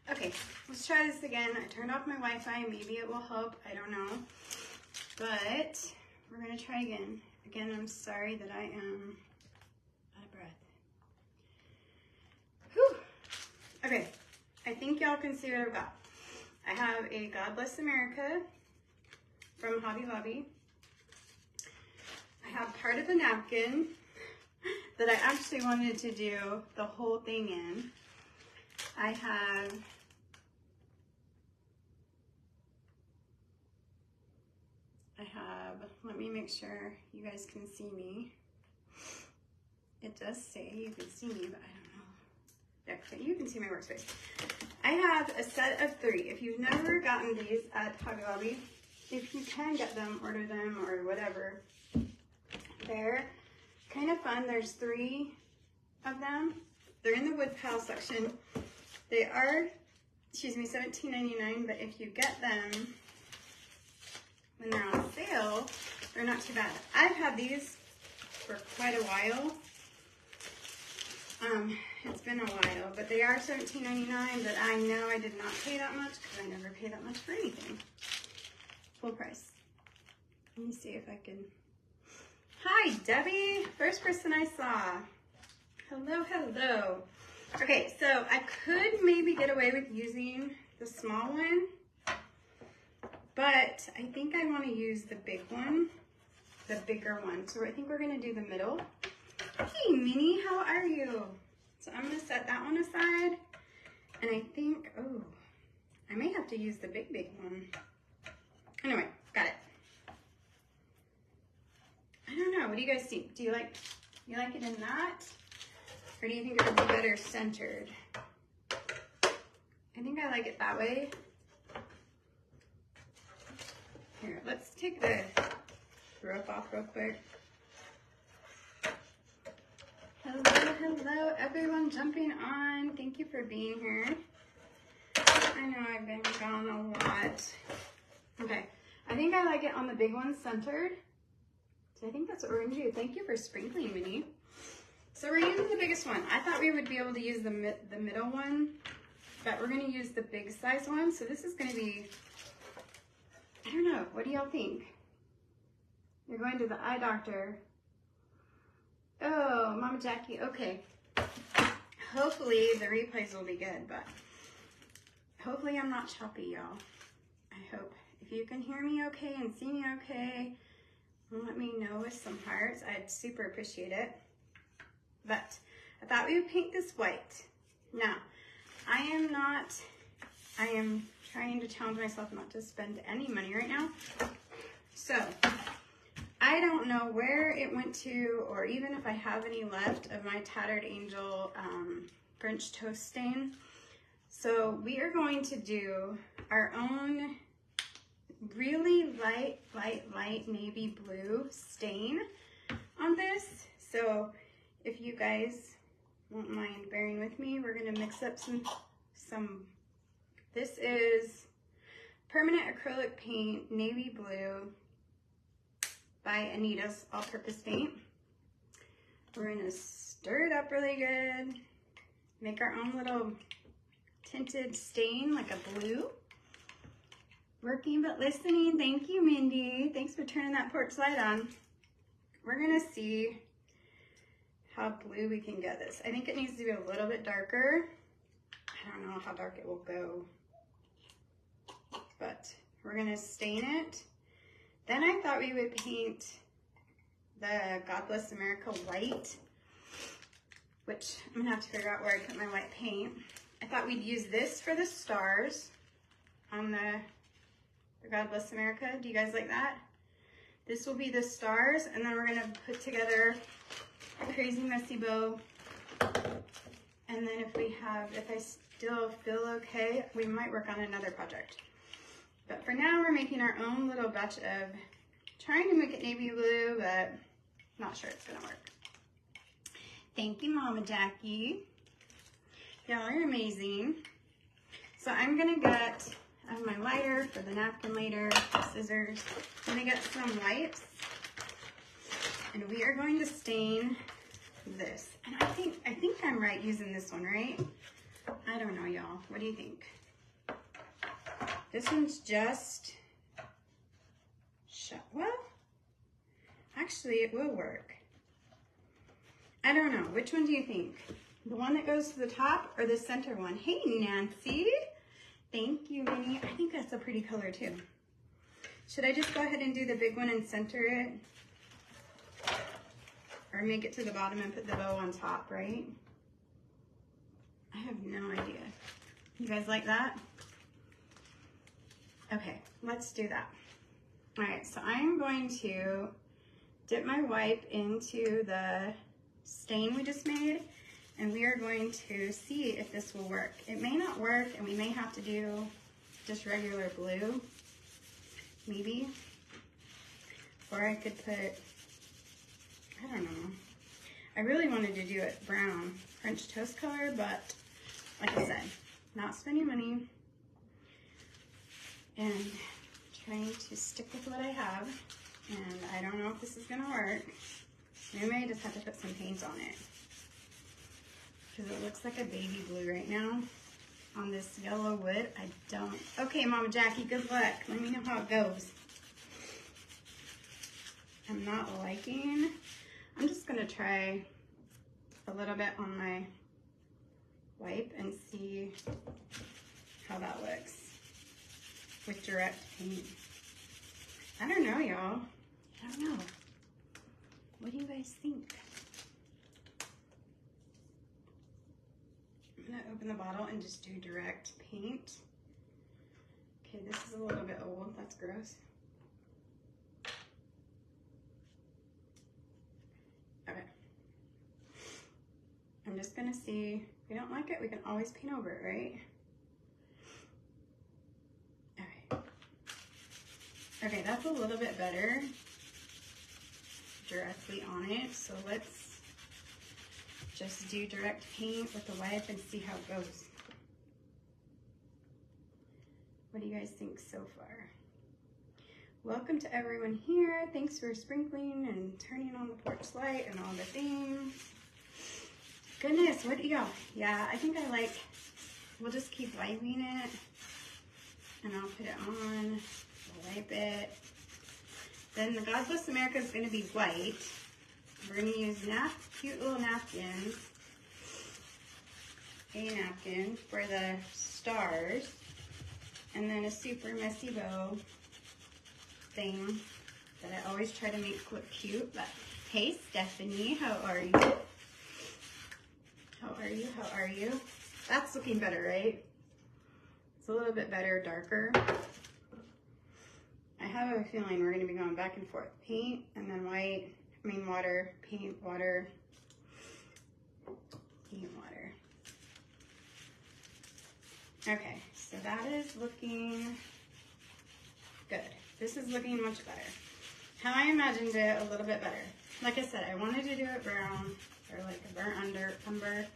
Okay, let's try this again. I turned off my Wi-Fi. Maybe it will help. I don't know. But we're going to try again. Again, I'm sorry that I am out of breath. Whew. Okay, I think y'all can see what I've got. I have a God Bless America from Hobby Lobby. I have part of a napkin that I actually wanted to do the whole thing in. I have let me make sure you guys can see me. It does say you can see me, but I don't know. Okay, you can see my workspace. I have a set of 3. If you've never gotten these at Hobby Lobby, if you can get them, order them or whatever. They're kind of fun. There's 3 of them. They're in the wood pile section. They are, excuse me, $17.99, but if you get them when they're on sale, they're not too bad. I've had these for quite a while. It's been a while, but they are $17.99, but I know I did not pay that much because I never pay that much for anything. Full price. Let me see if I can. Hi, Debbie. First person I saw. Hello, hello. Okay, so I could maybe get away with using the small one, but I think I want to use the big one, the bigger one. So I think we're going to do the middle. Hey, Minnie, how are you? So I'm going to set that one aside, and I think, oh, I may have to use the big one. Anyway, got it. I don't know. What do you guys think? Do you like it in that? Or do you think it would be better centered? I think I like it that way. Here, let's take the rope off real quick. Hello, hello, everyone jumping on. Thank you for being here. I know I've been gone a lot. Okay, I think I like it on the big one centered. So I think that's what we're gonna do. Thank you for sprinkling, Minnie. So we're using the biggest one. I thought we would be able to use the middle one, but we're gonna use the big size one. So this is gonna be, I don't know, what do y'all think? You're going to the eye doctor. Oh, Mama Jackie, okay. Hopefully the replays will be good, but hopefully I'm not choppy, y'all. I hope. If you can hear me okay and see me okay, let me know with some hearts. I'd super appreciate it. But I thought we would paint this white. Now, I am trying to challenge myself not to spend any money right now. So, I don't know where it went to, or even if I have any left of my Tattered Angel French toast stain. So we are going to do our own really light navy blue stain on this. So if you guys won't mind bearing with me, we're gonna mix up some, this is Permanent Acrylic Paint Navy Blue by Anita's All-Purpose Paint. We're gonna stir it up really good, make our own little tinted stain like a blue. Working but listening. Thank you, Mindy. Thanks for turning that porch light on. We're gonna see how blue we can get this. I think it needs to be a little bit darker. I don't know how dark it will go, but we're gonna stain it. Then I thought we would paint the God Bless America white, which I'm gonna have to figure out where I put my white paint. I thought we'd use this for the stars on the God Bless America. Do you guys like that? This will be the stars, and then we're gonna put together a crazy messy bow. And then if I still feel okay, we might work on another project. But for now, we're making our own little batch of, trying to make it navy blue, but not sure it's gonna work. Thank you, Mama Jackie. Y'all are amazing. So I'm gonna get, I have my lighter for the napkin later, scissors. I'm gonna get some wipes, and we are going to stain this. And I think I'm right using this one, right? I don't know, y'all. What do you think? This one's just, well, actually it will work. I don't know. Which one do you think? The one that goes to the top or the center one? Hey, Nancy. Thank you, Minnie. I think that's a pretty color too. Should I just go ahead and do the big one and center it? Or make it to the bottom and put the bow on top, right? I have no idea. You guys like that? Okay, let's do that. All right, so I'm going to dip my wipe into the stain we just made, and we are going to see if this will work. It may not work, and we may have to do just regular blue, maybe. Or I could put, I don't know. I really wanted to do it brown, French toast color, but like I said, not spending money and trying to stick with what I have. And I don't know if this is gonna work. Maybe I just have to put some paint on it, because it looks like a baby blue right now on this yellow wood. I don't. Okay, Mama Jackie, good luck. Let me know how it goes. I'm not liking. I'm just gonna try a little bit on my wipe and see how that looks with direct paint. I don't know, y'all. I don't know. What do you guys think? I'm gonna open the bottle and just do direct paint. Okay, this is a little bit old. That's gross. Okay. I'm just gonna see. If we don't like it, we can always paint over it, right? Okay, that's a little bit better directly on it. So let's just do direct paint with the wipe and see how it goes. What do you guys think so far? Welcome to everyone here. Thanks for sprinkling and turning on the porch light and all the things. Goodness, what do y'all? Yeah, I think I like, we'll just keep wiping it and I'll put it on. Wipe it. Then the God Bless America is going to be white. We're going to use cute little napkins. A napkin for the stars. And then a super messy bow thing that I always try to make look cute. But hey, Stephanie, how are you? How are you? How are you? That's looking better, right? It's a little bit better, darker. I have a feeling we're going to be going back and forth. Paint and then white, water, paint, water, paint, water. Okay, so that is looking good. This is looking much better. How I imagined it, a little bit better. Like I said, I wanted to do it brown or like a burnt umber,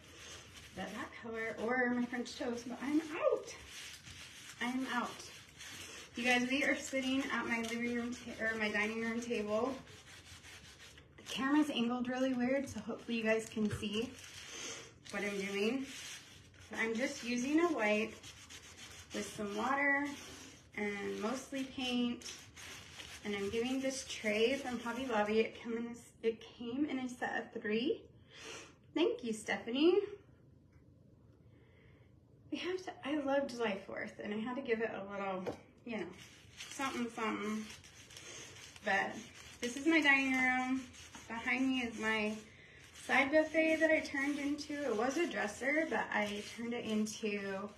that color, or my French toast, but I'm out. I'm out. You guys, we are sitting at my living room or my dining room table. The camera's angled really weird, so hopefully you guys can see what I'm doing. But I'm just using a wipe with some water and mostly paint. And I'm giving this tray from Hobby Lobby. It came in a set of 3. Thank you, Stephanie. I love July 4th, and I had to give it a little, you know, something. But this is my dining room. Behind me is my side buffet that I turned into. It was a dresser, but I turned it into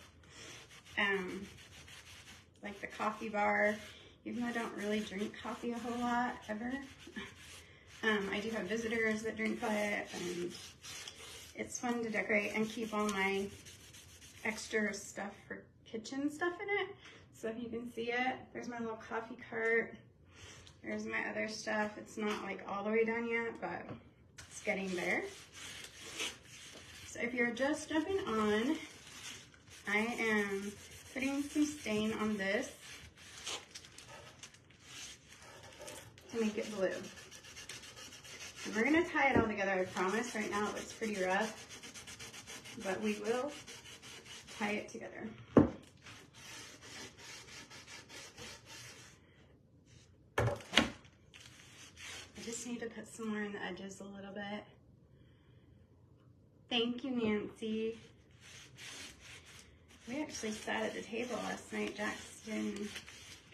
like the coffee bar. Even though I don't really drink coffee a whole lot ever. I do have visitors that drink it, and it's fun to decorate and keep all my extra stuff for kitchen stuff in it. So if you can see it, there's my little coffee cart. There's my other stuff. It's not like all the way done yet, but it's getting there. So if you're just jumping on, I am putting some stain on this to make it blue. And we're gonna tie it all together, I promise. Right now it looks pretty rough, but we will tie it together. I just need to put some more in the edges a little bit. Thank you, Nancy. We actually sat at the table last night. Jackson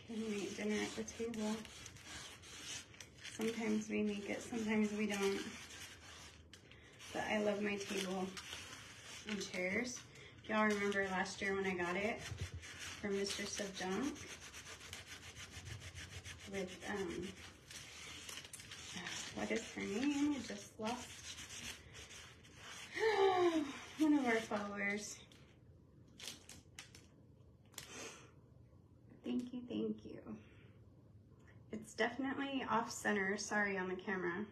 came and ate dinner at the table. Sometimes we make it, sometimes we don't. But I love my table and chairs. If y'all remember last year when I got it from Mistress of Junk with, what is her name? I just lost one of our followers. Thank you, thank you. It's definitely off center, sorry on the camera.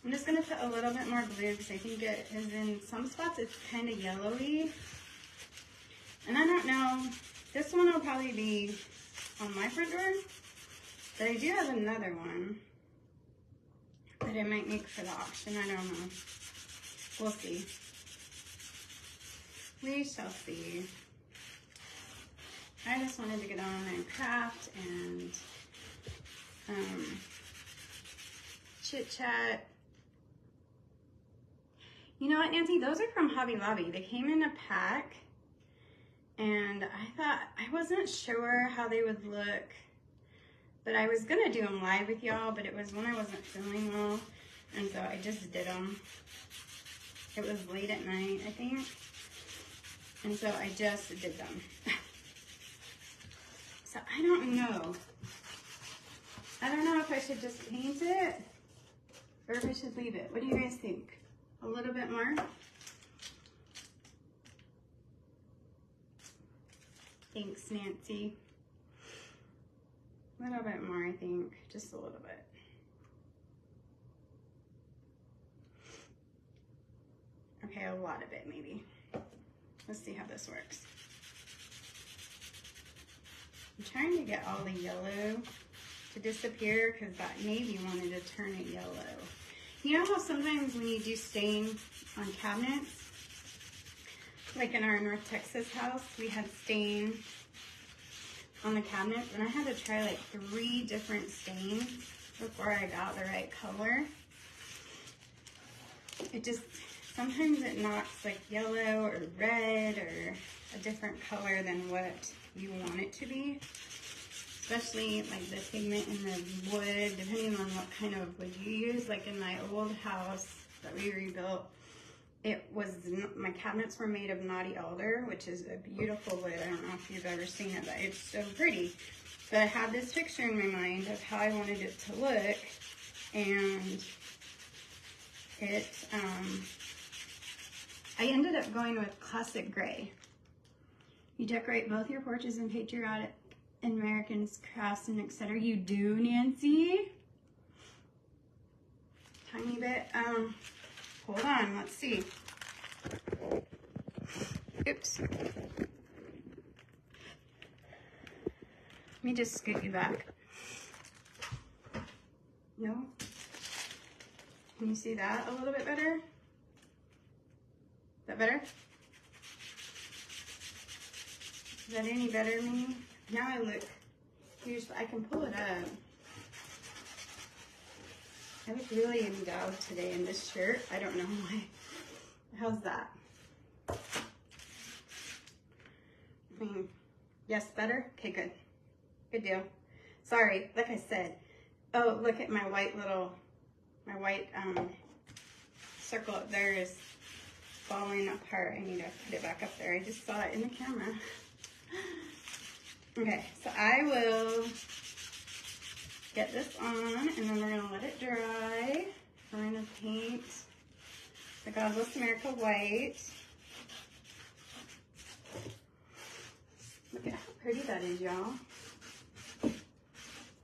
I'm just gonna put a little bit more glue because I think it is in some spots it's kind of yellowy. And I don't know, this one will probably be on my front door, but I do have another one that I might make for the auction, I don't know. We'll see. We shall see. I just wanted to get on and craft and chit chat. You know what, Nancy? Those are from Hobby Lobby. They came in a pack, and I thought, I wasn't sure how they would look, but I was gonna do them live with y'all, but it was when I wasn't feeling well, and so I just did them. It was late at night, I think, and so I just did them. So I don't know. I don't know if I should just paint it or if I should leave it. What do you guys think? A little bit more? Thanks, Nancy. A little bit more, I think. Just a little bit. Okay, a lot of it, maybe. Let's see how this works. I'm trying to get all the yellow to disappear because that navy wanted to turn it yellow. You know how sometimes when you do stain on cabinets, like in our North Texas house, we had stain on the cabinets, and I had to try like 3 different stains before I got the right color. It just, sometimes it knocks like yellow or red or a different color than what you want it to be. Especially like the pigment in the wood, depending on what kind of wood you use. Like in my old house that we rebuilt, it was, my cabinets were made of knotty alder, which is a beautiful wood. I don't know if you've ever seen it, but it's so pretty. But I had this picture in my mind of how I wanted it to look, and it, I ended up going with classic gray. You decorate both your porches in patriotic Americans, crafts, and etc. You do, Nancy? Tiny bit. Hold on, let's see. Oops. Let me just scoot you back. No? Can you see that a little bit better? Is that better? Is that any better to me? Now I look, here's, I can pull it up. I look really endowed today in this shirt. I don't know why. How's that? I mean, yes, better? Okay, good. Good deal. Sorry, like I said. Oh, look at my white little, my white circle up there is falling apart. I need to put it back up there. I just saw it in the camera. Okay, so I will get this on, and then we're going to let it dry. We're going to paint the Godless America white. Look at how pretty that is, y'all.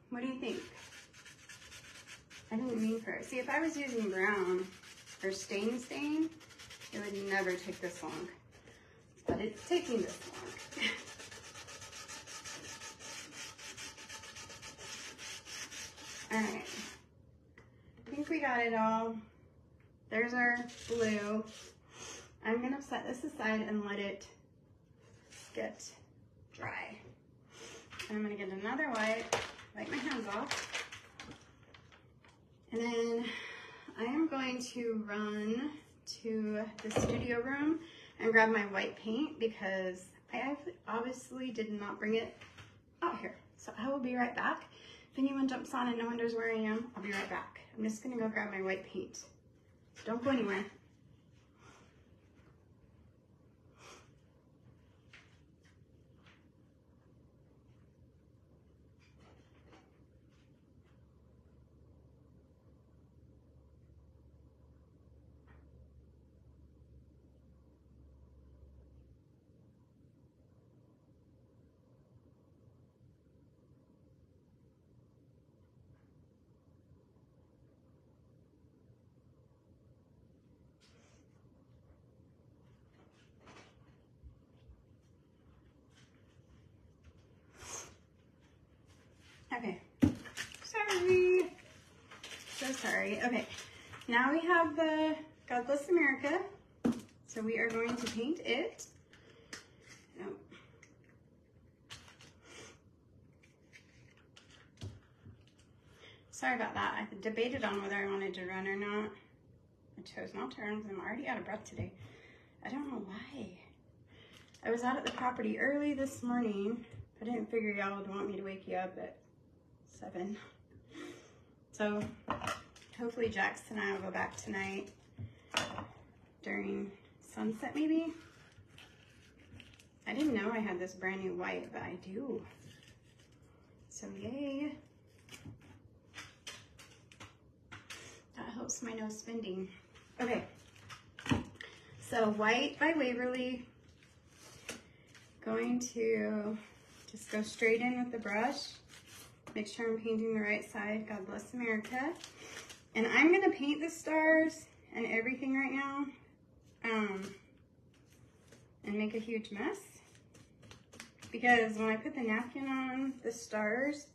What do you think? I didn't mean for it. See, if I was using brown or stain, it would never take this long. But it's taking this long. Alright, I think we got it all. There's our blue. I'm going to set this aside and let it get dry. And I'm gonna get another wipe, wipe my hands off. And then I am going to run to the studio room and grab my white paint because I obviously did not bring it out here. So I will be right back. If anyone jumps on and no one knows where I am, I'll be right back. I'm just gonna go grab my white paint. Don't go anywhere. Okay, sorry, so sorry. Okay, now we have the God Bless America, so we are going to paint it. Oh. Sorry about that. I debated on whether I wanted to run or not. I chose not to run because I'm already out of breath today. I don't know why. I was out at the property early this morning. I didn't figure y'all would want me to wake you up at 7. So hopefully Jax and I will go back tonight during sunset maybe. I didn't know I had this brand new white, but I do. So yay. That helps my nose spending. Okay. So white by Waverly. Going to just go straight in with the brush. Make sure I'm painting the right side. God Bless America. And I'm gonna paint the stars and everything right now, and make a huge mess. Because when I put the napkin on the stars,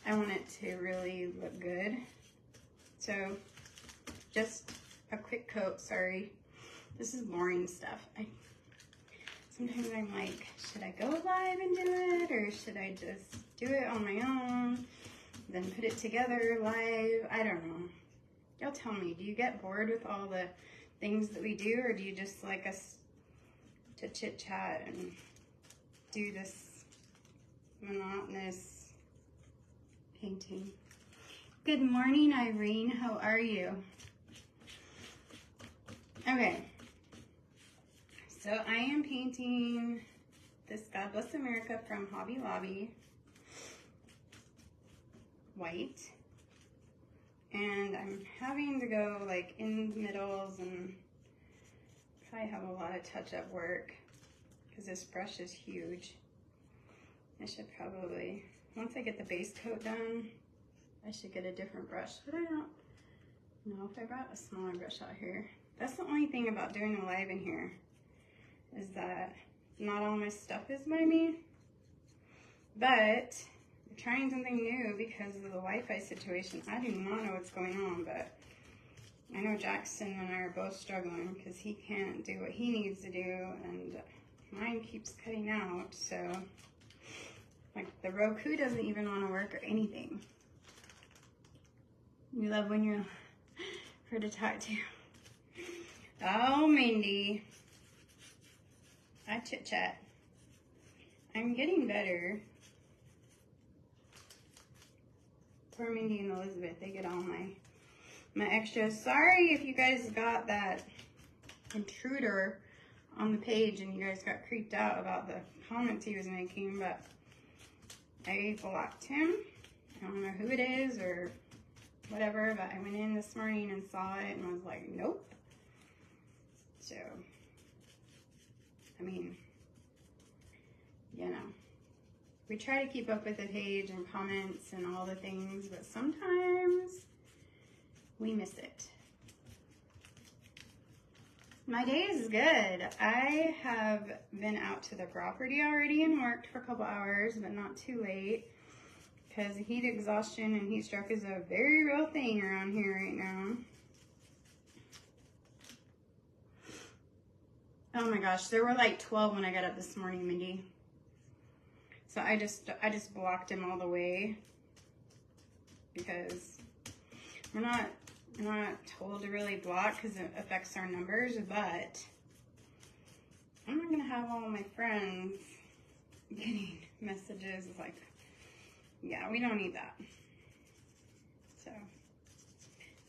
I want it to really look good. So just a quick coat, sorry. This is boring stuff. Sometimes I'm like, should I go live and do it, or should I just do it on my own, then put it together live? I don't know. Y'all tell me, do you get bored with all the things that we do, or do you just like us to chit chat and do this monotonous painting? Good morning, Irene. How are you? Okay. So I am painting this God Bless America from Hobby Lobby white. And I'm having to go like in the middles and probably have a lot of touch-up work because this brush is huge. I should probably, once I get the base coat done, I should get a different brush. But I don't know if I brought a smaller brush out here. That's the only thing about doing a live in here, is that not all my stuff is by me, but I'm trying something new because of the Wi-Fi situation. I do not know what's going on, but I know Jackson and I are both struggling because he can't do what he needs to do, and mine keeps cutting out. So like the Roku doesn't even want to work or anything. You love when you're her to talk to. Oh, Mindy. I chit chat. I'm getting better. Poor Mindy and Elizabeth, they get all my extras. Sorry if you guys got that intruder on the page and you guys got creeped out about the comments he was making, but I blocked him. I don't know who it is or whatever, but I went in this morning and saw it and was like, nope. So, I mean, you know, we try to keep up with the page and comments and all the things, but sometimes we miss it. My day is good. I have been out to the property already and worked for a couple hours, but not too late, because heat exhaustion and heat stroke is a very real thing around here right now. Oh my gosh, there were like 12 when I got up this morning, Mindy. So I just blocked him all the way because we're not told to really block because it affects our numbers, but I'm not gonna have all my friends getting messages like, yeah, we don't need that. So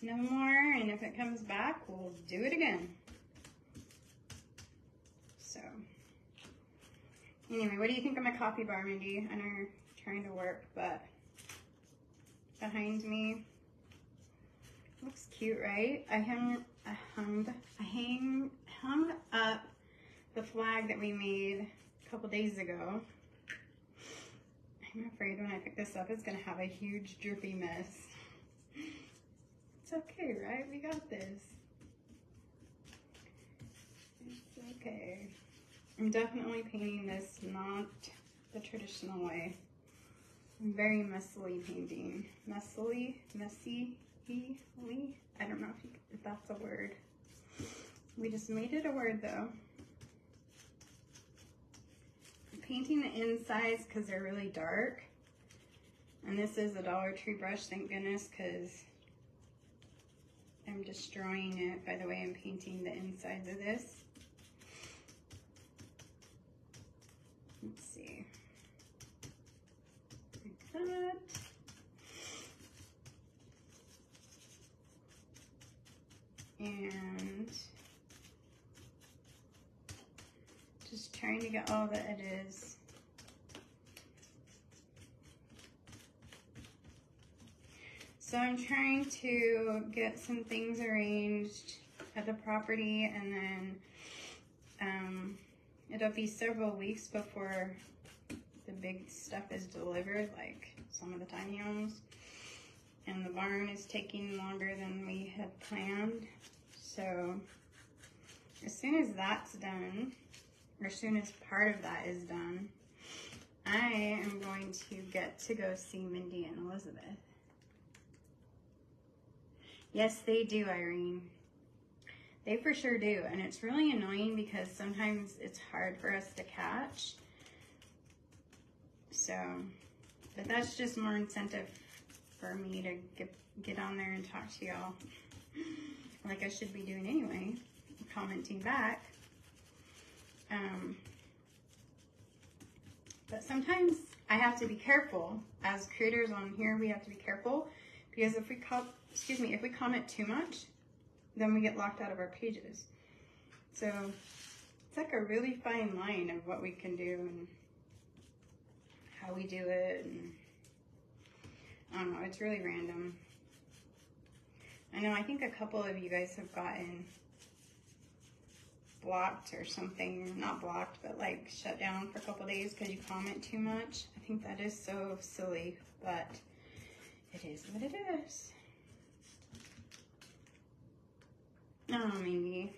no more, and if it comes back, we'll do it again. So anyway, what do you think of my coffee bar, Mindy? I know you're trying to work, but behind me looks cute, right? I hung up the flag that we made a couple days ago. I'm afraid when I pick this up, it's gonna have a huge drippy mess. It's okay, right? We got this. It's okay. I'm definitely painting this not the traditional way. I'm very messily painting. Messily? Messy? I don't know if that's a word. We just made it a word though. I'm painting the insides because they're really dark. And this is a Dollar Tree brush, thank goodness, because I'm destroying it by the way I'm painting the insides of this. Let's see. Like that. And just trying to get all the edges. So I'm trying to get some things arranged at the property, and then it'll be several weeks before the big stuff is delivered, like some of the tiny homes. And the barn is taking longer than we had planned. So as soon as that's done, or as soon as part of that is done, I am going to get to go see Mindy and Elizabeth. Yes, they do, Irene. They for sure do. And it's really annoying because sometimes it's hard for us to catch. So, but that's just more incentive for me to get on there and talk to y'all. Like I should be doing anyway, commenting back. But sometimes I have to be careful. As creators on here, we have to be careful because if we comment too much, then we get locked out of our pages. So it's like a really fine line of what we can do and how we do it. And I don't know, it's really random. I know, I think a couple of you guys have gotten blocked or something, not blocked, but like shut down for a couple days because you comment too much. I think that is so silly, but it is what it is. Oh, Mindy.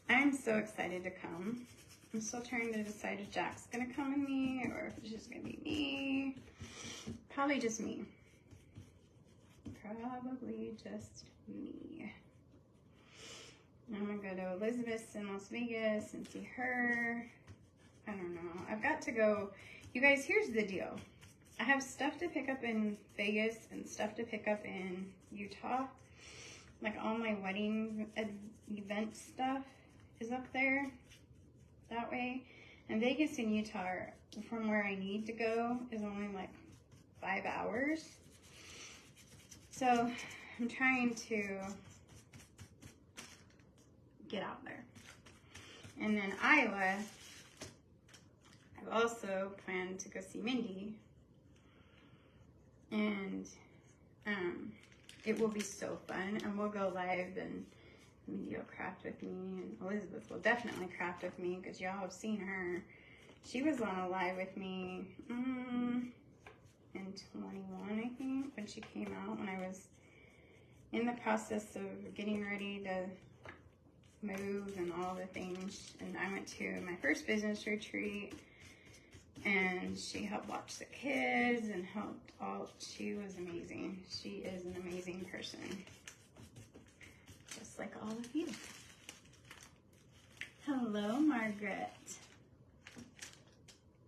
I'm so excited to come. I'm still trying to decide if Jack's gonna come with me or if it's just gonna be me. Probably just me. Probably just me. I'm gonna go to Elizabeth's in Las Vegas and see her. I don't know. I've got to go. You guys, here's the deal. I have stuff to pick up in Vegas and stuff to pick up in Utah. Like all my wedding event stuff is up there that way. And Vegas and Utah, from where I need to go, is only like 5 hours. So I'm trying to get out there. And then Iowa, I've also planned to go see Mindy. And it will be so fun. And we'll go live and Mindy will craft with me. And Elizabeth will definitely craft with me because y'all have seen her. She was on a live with me in 21, I think, when she came out, when I was in the process of getting ready to move and all the things. And I went to my first business retreat and she helped watch the kids and helped all. She was amazing. She is an amazing person, just like all of you. Hello, Margaret.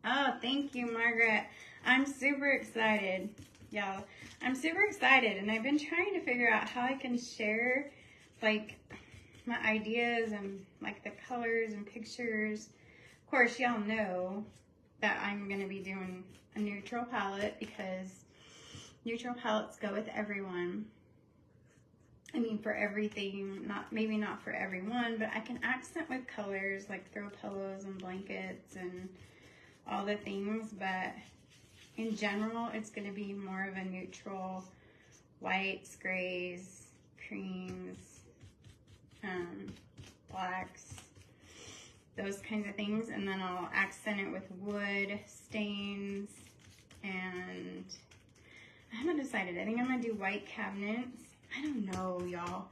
Oh, thank you, Margaret. I'm super excited, y'all. I'm super excited, and I've been trying to figure out how I can share, like, my ideas and, like, the colors and pictures. Of course, y'all know that I'm going to be doing a neutral palette because neutral palettes go with everyone. I mean, for everything, maybe not for everyone, but I can accent with colors, like throw pillows and blankets and all the things, but in general, it's going to be more of a neutral, whites, grays, creams, blacks, those kinds of things, and then I'll accent it with wood, stains, and I haven't decided. I think I'm going to do white cabinets. I don't know, y'all.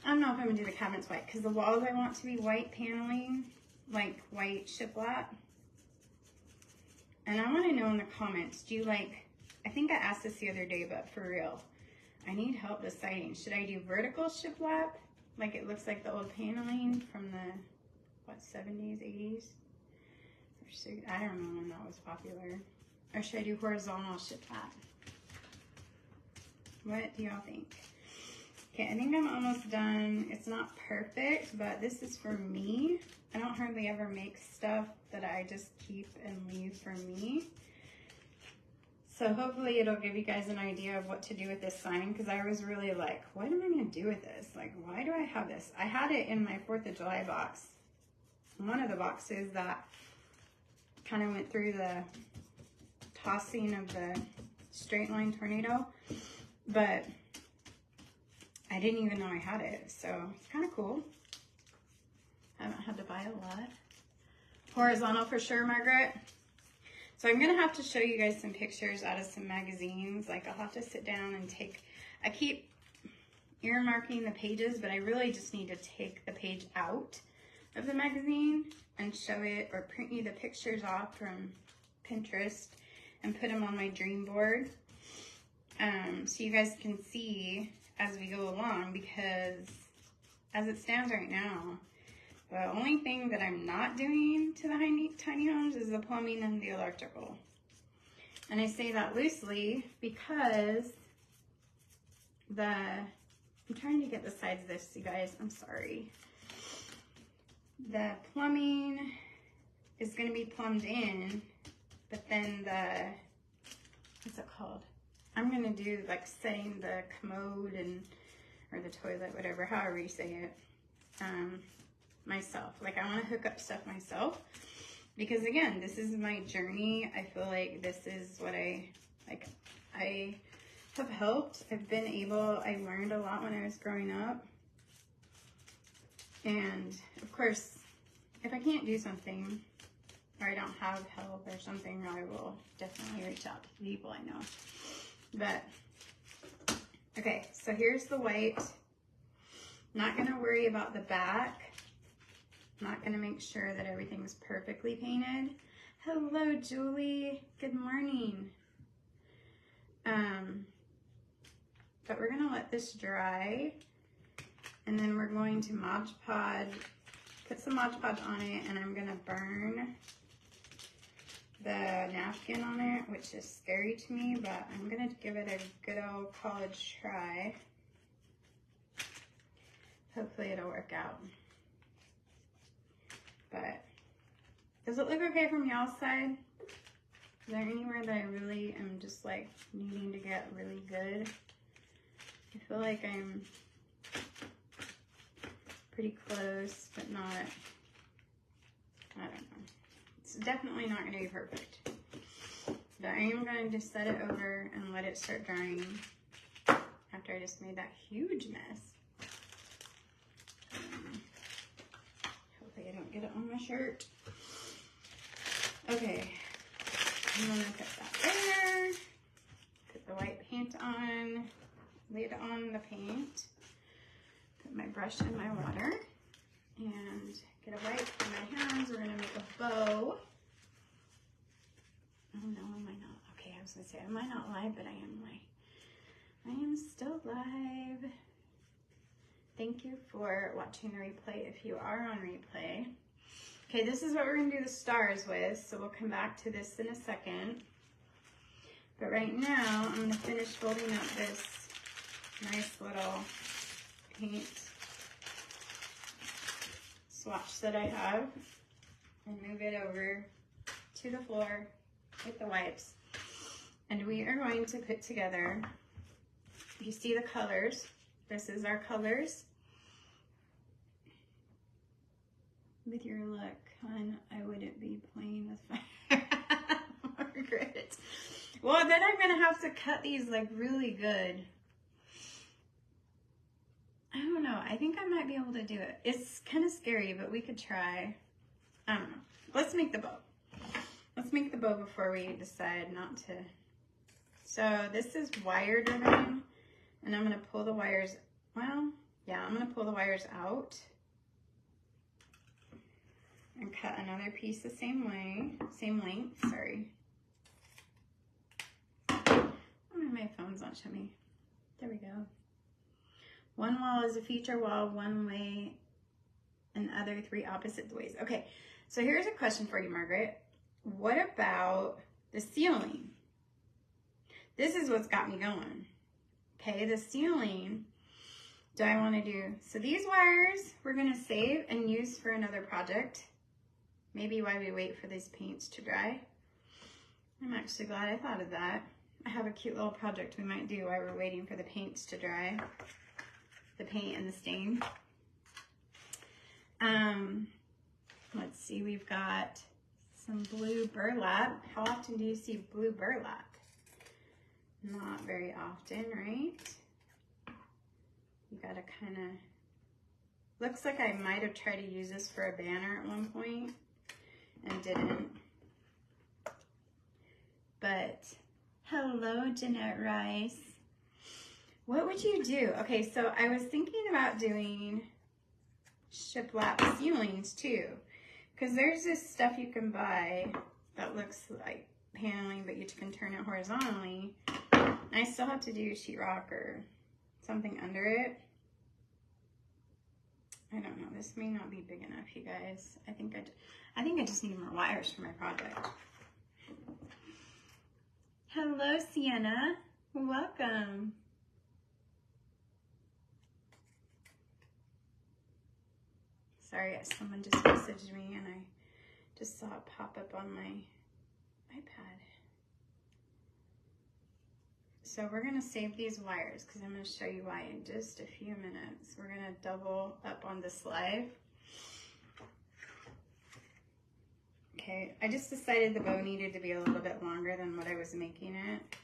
I don't know if I'm going to do the cabinets white, because the walls I want to be white paneling, like white shiplap. And I want to know in the comments, do you like, I think I asked this the other day, but for real, I need help deciding. Should I do vertical shiplap, like it looks like the old paneling from the, what, 70s, 80s? I don't know when that was popular. Or should I do horizontal shiplap? What do y'all think? Okay, I think I'm almost done. It's not perfect, but this is for me. I don't hardly ever make stuff that I just keep and leave for me. So hopefully it'll give you guys an idea of what to do with this sign, because I was really like, what am I going to do with this? Like, why do I have this? I had it in my 4th of July box. One of the boxes that kind of went through the tossing of the straight line tornado, but I didn't even know I had it, so it's kind of cool. I haven't had to buy a lot. Horizontal for sure, Margaret. So I'm gonna have to show you guys some pictures out of some magazines. Like, I'll have to sit down and I keep earmarking the pages, but I really just need to take the page out of the magazine and show it, or print you the pictures off from Pinterest and put them on my dream board. So you guys can see as we go along, because as it stands right now, the only thing that I'm not doing to the tiny homes is the plumbing and the electrical. And I say that loosely because I'm trying to get the sides of this, you guys, I'm sorry. The plumbing is going to be plumbed in, but then what's it called? I'm going to do like setting the commode or the toilet, whatever, however you say it, myself. Like, I want to hook up stuff myself, because again, this is my journey. I feel like this is what I have helped. I learned a lot when I was growing up. And of course, if I can't do something, or I don't have help or something, I will definitely reach out to the people I know. But, okay, so here's the white. Not gonna worry about the back. Not gonna make sure that everything's perfectly painted. Hello, Julie, good morning. But we're gonna let this dry, and then we're going to Mod Podge, put some Mod Podge on it, and I'm gonna burn the napkin on it, which is scary to me, but I'm gonna give it a good old college try. Hopefully it'll work out. But does it look okay from y'all's side? Is there anywhere that I really am just like needing to get really good? I feel like I'm pretty close, but not, I don't know. It's definitely not gonna be perfect. But I am going to set it over and let it start drying after I just made that huge mess. Hopefully I don't get it on my shirt. Okay, I'm gonna put that there. Put the white paint on, lid on the paint. Put my brush in my water and get a wipe for my hands. We're gonna make a bow. Oh no, am I not? Okay, I was gonna say, am I not live? But I am live. I am still live. Thank you for watching the replay if you are on replay. Okay, this is what we're gonna do the stars with, so we'll come back to this in a second. But right now, I'm gonna finish folding up this nice little paint swatch that I have and move it over to the floor with the wipes. And we are going to put together, you see the colors, this is our colors. With your look, hon, I wouldn't be playing with fire. Margaret. Well, then I'm gonna have to cut these like really good. I don't know, I think I might be able to do it. It's kind of scary, but we could try. I don't know. Let's make the bow. Let's make the bow before we decide not to. So this is wired ribbon, and I'm gonna pull the wires, well, yeah, I'm gonna pull the wires out and cut another piece the same way, same length, sorry. Oh, my phone's not showing me. There we go. One wall is a feature wall, one way, and other three opposite ways. Okay, so here's a question for you, Margaret. What about the ceiling? This is what's got me going. Okay, the ceiling, do I want to do, so these wires we're going to save and use for another project. Maybe while we wait for these paints to dry. I'm actually glad I thought of that. I have a cute little project we might do while we're waiting for the paints to dry. The paint and the stain. Let's see, we've got some blue burlap. How often do you see blue burlap? Not very often, right? You gotta kind of, looks like I might have tried to use this for a banner at one point and didn't. But hello, Jeanette Rice. What would you do? Okay, so I was thinking about doing shiplap ceilings too, because there's this stuff you can buy that looks like paneling, but you can turn it horizontally. I still have to do sheetrock or something under it. I don't know. This may not be big enough, you guys. I think I just need more wires for my project. Hello, Sienna. Welcome. Sorry, someone just messaged me and I just saw it pop up on my iPad. So we're gonna save these wires because I'm gonna show you why in just a few minutes. We're gonna double up on this live. Okay, I just decided the bow needed to be a little bit longer than what I was making it.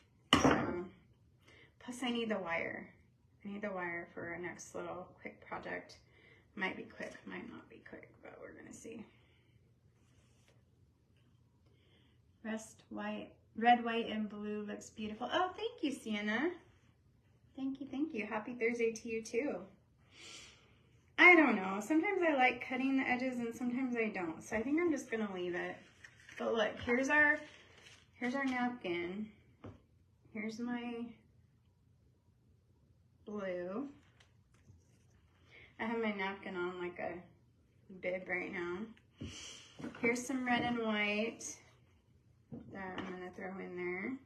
So, plus I need the wire. I need the wire for our next little quick project. Might be quick, might not be quick, but we're gonna see. Red, white, and blue looks beautiful. Oh, thank you, Sienna. Thank you, thank you. Happy Thursday to you too. I don't know. Sometimes I like cutting the edges and sometimes I don't. So I think I'm just gonna leave it. But look, here's our napkin. Here's my blue. I have my napkin on like a bib right now. Here's some red and white that I'm gonna throw in there.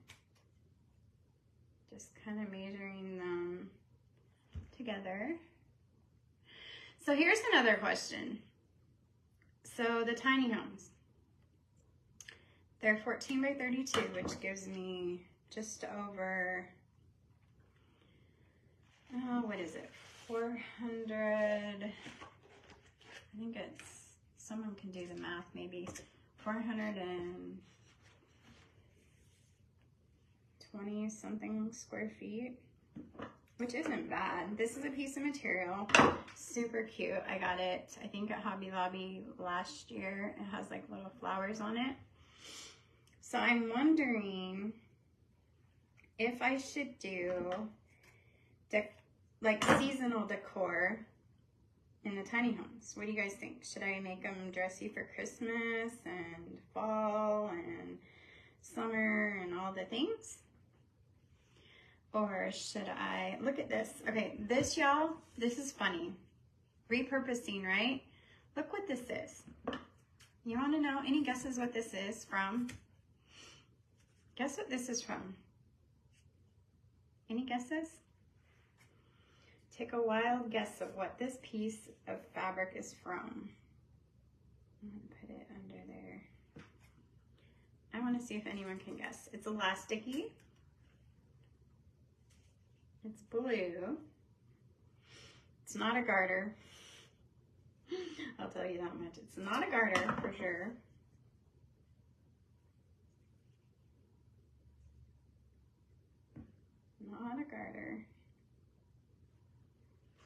Just kind of measuring them together. So here's another question. So the tiny homes, they're 14 by 32, which gives me just over, what is it? 400, I think it's, someone can do the math, maybe 420 something square feet, which isn't bad. This is a piece of material, super cute. I got it, I think at Hobby Lobby last year. It has like little flowers on it. So I'm wondering if I should do like seasonal decor in the tiny homes. What do you guys think? Should I make them dressy for Christmas and fall and summer and all the things? Or should I, look at this. Okay, this, y'all, this is funny. Repurposing, right? Look what this is. You want to know? Any guesses what this is from? Guess what this is from? Any guesses? Take a wild guess of what this piece of fabric is from. I'm going to put it under there. I want to see if anyone can guess. It's elasticy. It's blue. It's not a garter. I'll tell you that much. It's not a garter for sure. Not a garter.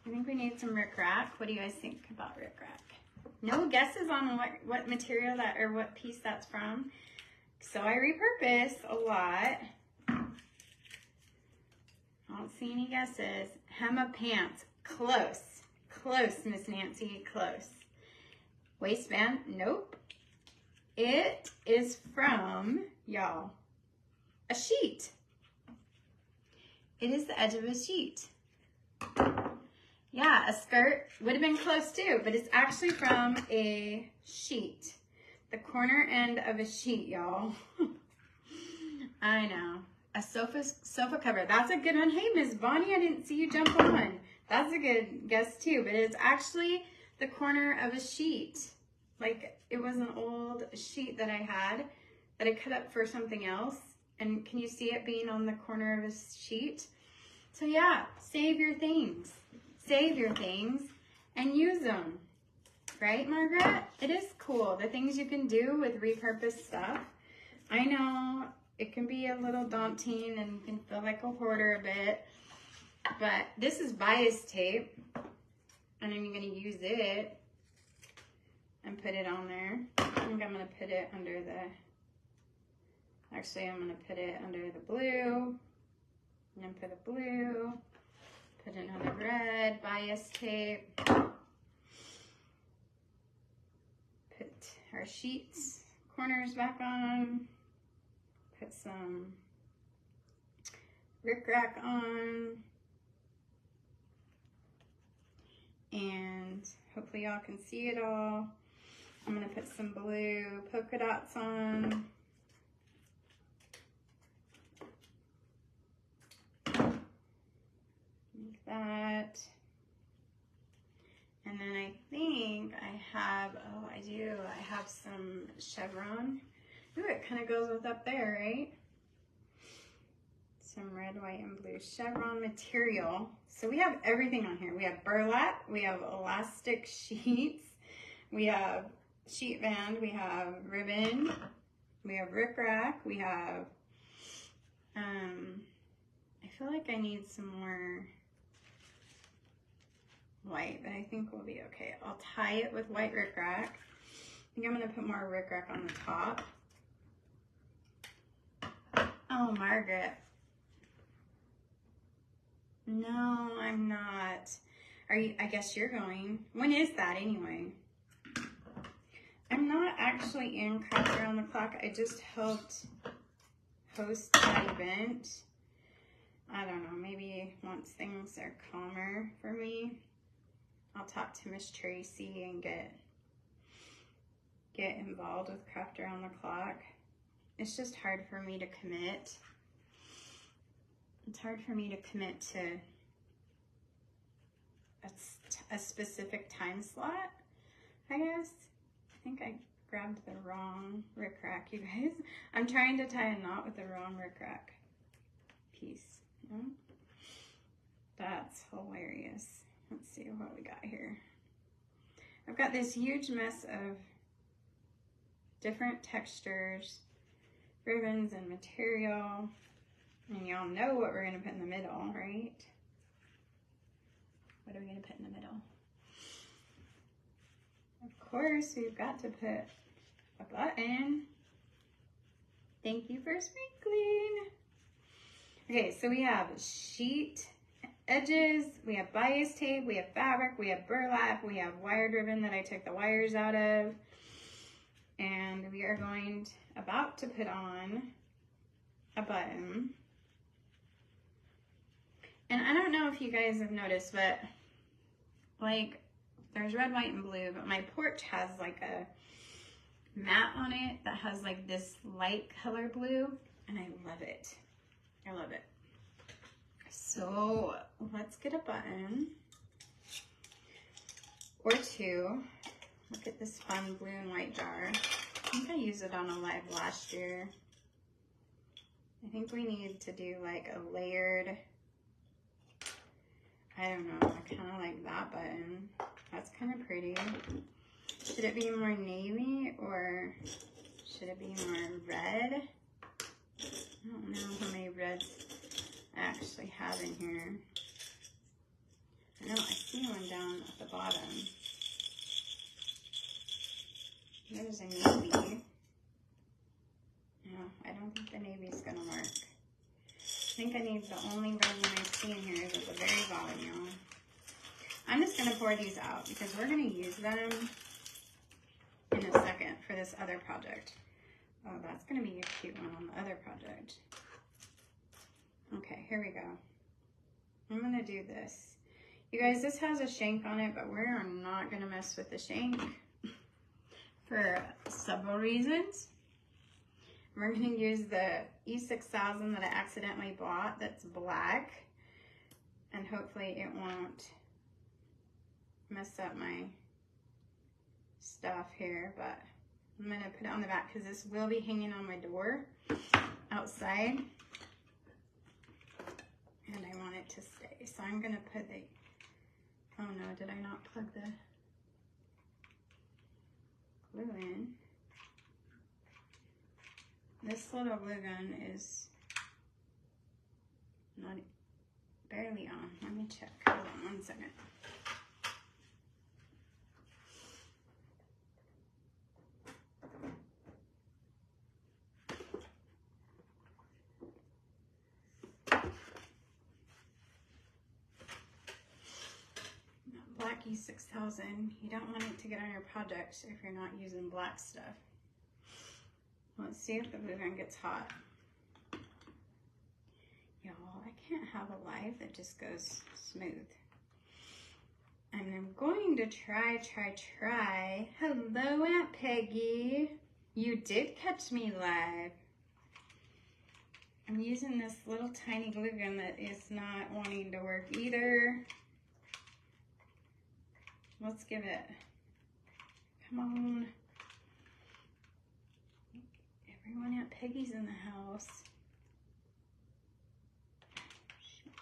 I think we need some rickrack. What do you guys think about rickrack? No guesses on what material that, or what piece that's from. So I repurpose a lot. I don't see any guesses. Hem of pants. Close. Close, Miss Nancy. Close. Waistband. Nope. It is from, y'all, a sheet. It is the edge of a sheet. Yeah, a skirt would have been close too, but it's actually from a sheet. The corner end of a sheet, y'all. I know. A sofa cover. That's a good one. Hey, Miss Bonnie, I didn't see you jump on. That's a good guess too, but it's actually the corner of a sheet. Like, it was an old sheet that I had that I cut up for something else. And can you see it being on the corner of a sheet? So yeah, save your things. Save your things and use them. Right, Margaret? It is cool, the things you can do with repurposed stuff. I know it can be a little daunting and you can feel like a hoarder a bit, but this is bias tape, and I'm going to use it and put it on there. I think I'm going to put it under the, actually I'm going to put it under the blue, and then put a blue, put another red bias tape. Put our sheets corners back on. Put some rickrack on. And hopefully y'all can see it all. I'm gonna put some blue polka dots on. Like that. And then I think I have, oh, I do. I have some chevron. Ooh, it kind of goes with up there, right? Some red, white, and blue chevron material. So we have everything on here. We have burlap, we have elastic sheets, we have sheet band, we have ribbon, we have rickrack, we have, I feel like I need some more white, but I think we'll be okay. I'll tie it with white rickrack. I think I'm gonna put more rickrack on the top. Oh, Margaret. No, I'm not. Are you? I guess you're going. When is that anyway? I'm not actually in Craft Around the Clock. I just helped host that event. I don't know, maybe once things are calmer for me, I'll talk to Miss Tracy and get involved with Craft Around the Clock. It's just hard for me to commit. It's hard for me to commit to a specific time slot, I guess. I think I grabbed the wrong rickrack, you guys. I'm trying to tie a knot with the wrong rickrack piece. No? That's hilarious. Let's see what we got here. I've got this huge mess of different textures, ribbons, and material. And y'all know what we're gonna put in the middle, right? What are we gonna put in the middle? Of course, we've got to put a button. Thank you for sprinkling. Okay, so we have sheet edges, we have bias tape, we have fabric, we have burlap, we have wired ribbon that I took the wires out of. And we are about to put on a button. And I don't know if you guys have noticed, but like there's red, white, and blue, but my porch has like a mat on it that has like this light color blue, and I love it. I love it. So let's get a button or two. Look at this fun blue and white jar. I think I used it on a live last year. I think we need to do like a layered, I don't know, I kind of like that button. That's kind of pretty. Should it be more navy or should it be more red? I don't know how many reds I actually have in here. I know I see one down at the bottom. There's a navy. No, I don't think the navy's gonna work. I think I need the only red one I see in here is at the very bottom, y'all. I'm just gonna pour these out because we're gonna use them in a second for this other project. Oh, that's gonna be a cute one on the other project. Okay, here we go. I'm gonna do this. You guys, this has a shank on it, but we're not gonna mess with the shank for several reasons. We're gonna use the E6000 that I accidentally bought that's black, and hopefully it won't mess up my stuff here, but I'm gonna put it on the back because this will be hanging on my door outside, and I want it to stay. So I'm gonna put the, oh no, did I not plug the glue in? This little glue gun is not barely on. Let me check. Hold on 1 second. Black E6000. You don't want it to get on your project if you're not using black stuff. Let's see if the glue gun gets hot. Y'all, I can't have a live that just goes smooth. And I'm going to try. Hello, Aunt Peggy. You did catch me live. I'm using this little tiny glue gun that is not wanting to work either. Let's give it, come on. Everyone at Peggy's in the house. Shoot.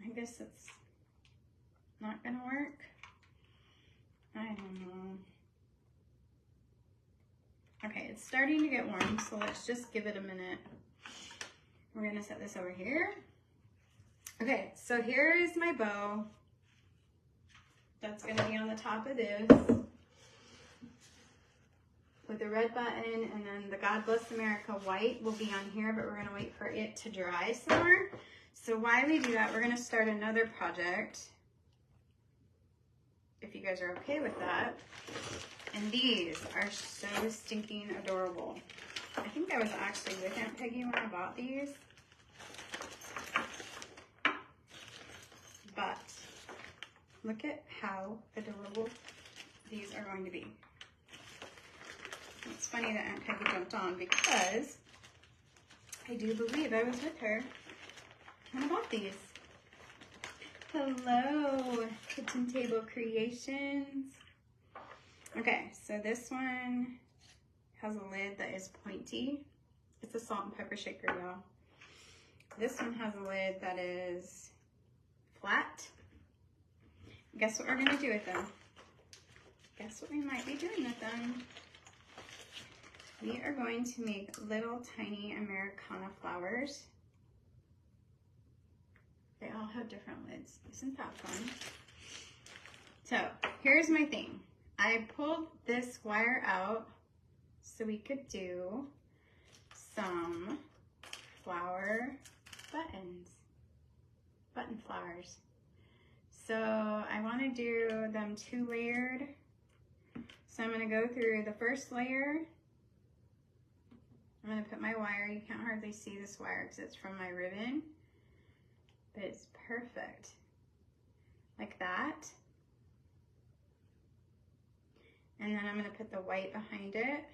I guess it's not gonna work. I don't know. Okay, it's starting to get warm, so let's just give it a minute. We're gonna set this over here. Okay, so here is my bow. That's gonna be on the top of this with the red button, and then the God Bless America white will be on here, but we're gonna wait for it to dry some more. So while we do that, we're gonna start another project, if you guys are okay with that. And these are so stinking adorable. I think I was actually with Aunt Peggy when I bought these. But look at how adorable these are going to be. It's funny that Aunt Peggy jumped on because I do believe I was with her when I bought these. Hello, Kitchen Table Creations. Okay, so this one has a lid that is pointy. It's a salt and pepper shaker, y'all. This one has a lid that is flat. Guess what we're gonna do with them? Guess what we might be doing with them? We are going to make little tiny Americana flowers. They all have different lids. Isn't that fun? So here's my thing. I pulled this wire out so we could do some flower buttons, button flowers. So I want to do them 2-layered. So I'm going to go through the first layer. I'm going to put my wire. You can't hardly see this wire because it's from my ribbon, but it's perfect like that. And then I'm going to put the white behind it.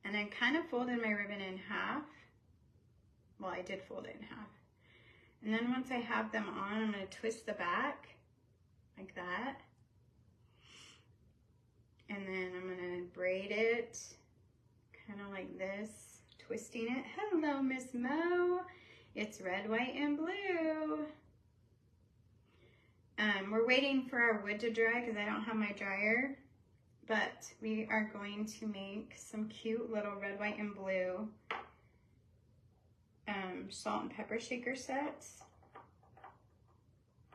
And I kind of folded my ribbon in half. Well, I did fold it in half. And then once I have them on, I'm going to twist the back like that. And then I'm going to braid it kind of like this, twisting it. Hello, Miss Mo. It's red, white, and blue. We're waiting for our wood to dry because I don't have my dryer. But we are going to make some cute little red, white, and blue salt and pepper shaker sets.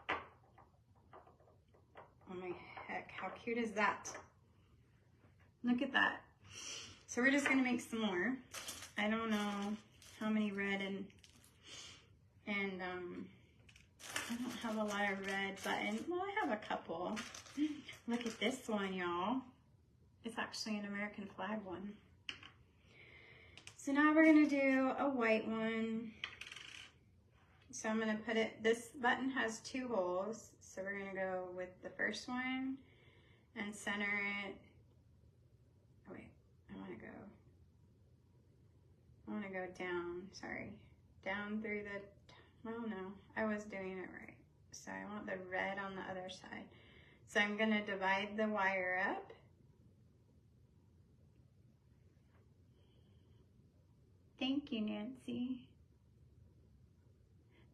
Oh my heck, how cute is that? Look at that. So we're just gonna make some more. I don't know how many red and I don't have a lot of red button. Well, I have a couple. Look at this one, y'all. It's actually an American flag one. So now we're gonna do a white one. So I'm gonna put it, this button has 2 holes. So we're gonna go with the first one and center it. Oh wait, I wanna go down, sorry. Down through the, oh no, I was doing it right. So I want the red on the other side. So I'm gonna divide the wire up. Thank you, Nancy.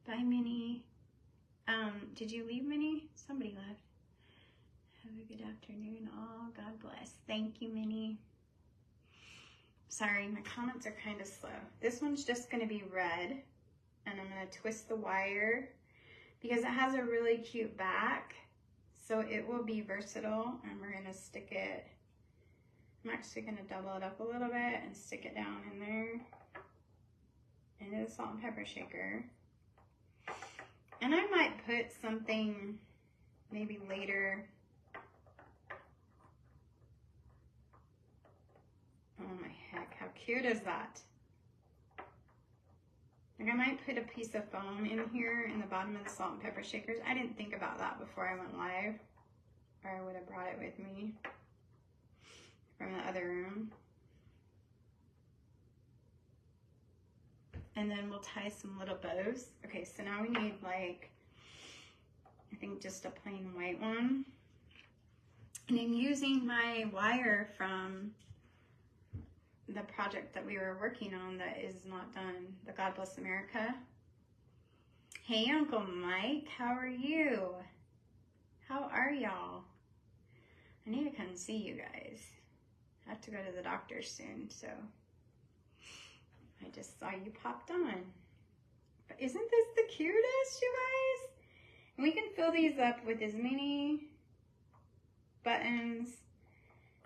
Bye, Minnie. Did you leave, Minnie? Somebody left. Have a good afternoon. Oh, God bless. Thank you, Minnie. Sorry, my comments are kind of slow. This one's just going to be red, and I'm going to twist the wire because it has a really cute back, so it will be versatile, and we're going to stick it. I'm actually going to double it up a little bit and stick it down in there into the salt and pepper shaker. And I might put something maybe later. Oh my heck, how cute is that? Like I might put a piece of foam in here in the bottom of the salt and pepper shakers. I didn't think about that before I went live, or I would have brought it with me from the other room. And then we'll tie some little bows. Okay, so now we need like, I think just a plain white one. And I'm using my wire from the project that we were working on that is not done, the God Bless America. Hey, Uncle Mike, how are you? How are y'all? I need to come see you guys. I have to go to the doctor soon, so I just saw you popped on. But isn't this the cutest, you guys? And we can fill these up with as many buttons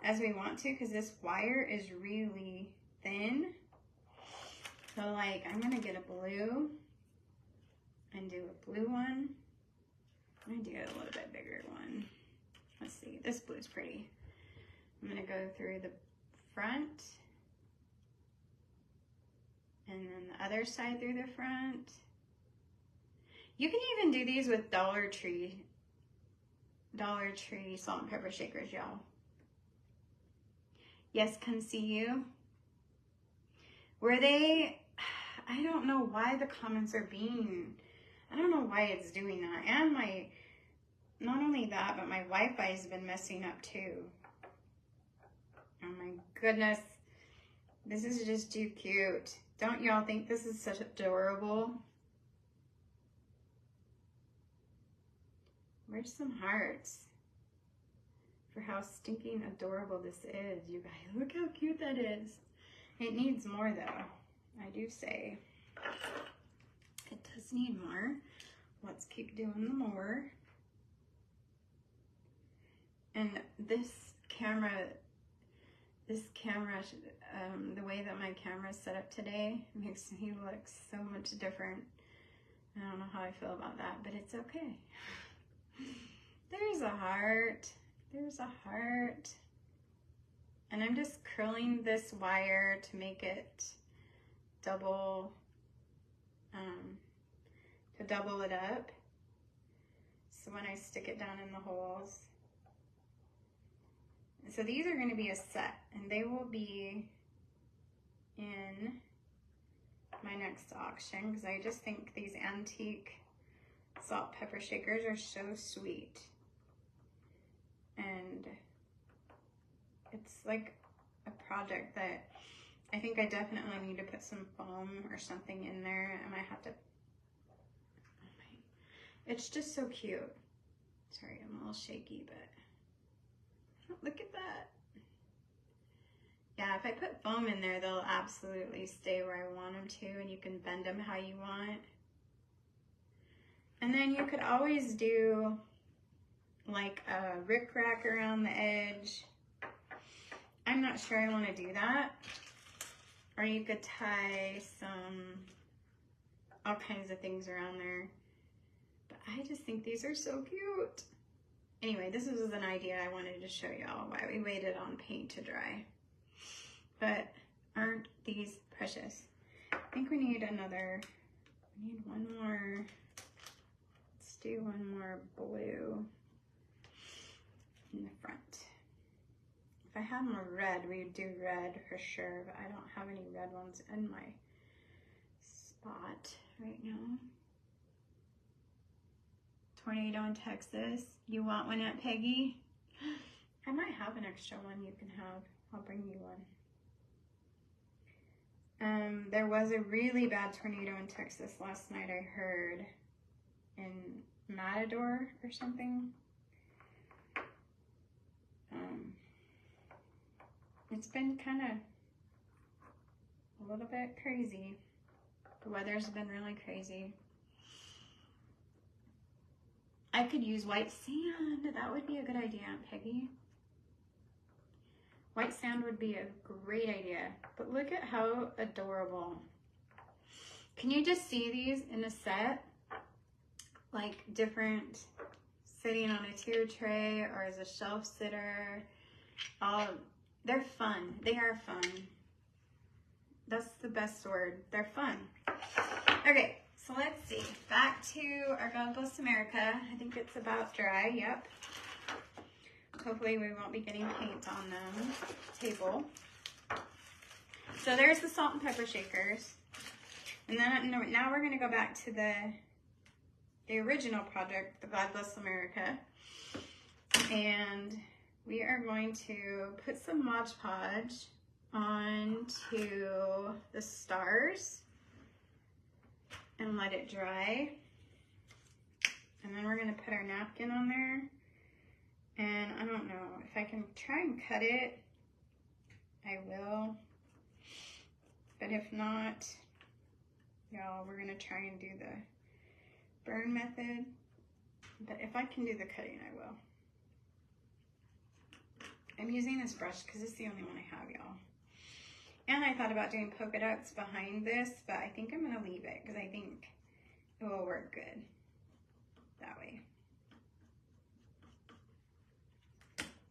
as we want to because this wire is really thin. So like I'm gonna get a blue and do a blue one. I'm gonna do a little bit bigger one. Let's see, this blue's pretty. I'm gonna go through the front and then the other side through the front. You can even do these with Dollar Tree salt and pepper shakers, y'all. Yes, can see you. Were they, I don't know why the comments are being, I don't know why it's doing that. And my, not only that, but my Wi-Fi has been messing up too. Oh my goodness. This is just too cute. Don't y'all think this is such adorable? Where's some hearts for how stinking adorable this is, you guys? Look how cute that is. It needs more though, I do say. It does need more. Let's keep doing the more. And this camera, the way that my camera is set up today makes me look so much different. I don't know how I feel about that, but it's okay. There's a heart. There's a heart. And I'm just curling this wire to make it double, to double it up. So when I stick it down in the holes. So these are going to be a set, and they will be in my next auction because I just think these antique salt pepper shakers are so sweet. And it's like a project that I think I definitely need to put some foam or something in there. I might have to, it's just so cute. Sorry, I'm a little shaky, but look at that. Yeah, if I put foam in there, they'll absolutely stay where I want them to, and you can bend them how you want. And then you could always do like a rickrack around the edge. I'm not sure I want to do that. Or you could tie all kinds of things around there. But I just think these are so cute. Anyway, this was an idea I wanted to show y'all why we waited on paint to dry. But aren't these precious? I think we need one more. Let's do one more blue in the front. If I had more red, we'd do red for sure, but I don't have any red ones in my spot right now. Tornado in Texas. You want one, Aunt Peggy? I might have an extra one you can have. I'll bring you one. There was a really bad tornado in Texas last night, I heard, in Matador or something. It's been kind of a little bit crazy. The weather's been really crazy. I could use white sand. That would be a good idea, Aunt Peggy. White sand would be a great idea. But look at how adorable. Can you just see these in a set? Like different, sitting on a tier tray or as a shelf sitter. They're fun. They are fun. That's the best word. They're fun. Okay, so let's see. Back to our God Bless America. I think it's about dry. Yep. Hopefully we won't be getting paint on the table. So there's the salt and pepper shakers. And then now we're going to go back to the original project, the God Bless America. And we are going to put some Mod Podge onto the stars and let it dry. And then we're going to put our napkin on there. And I don't know, if I can try and cut it, I will. But if not, y'all, we're gonna try and do the burn method. But if I can do the cutting, I will. I'm using this brush because it's the only one I have, y'all. And I thought about doing polka dots behind this, but I think I'm gonna leave it because I think it will work good that way.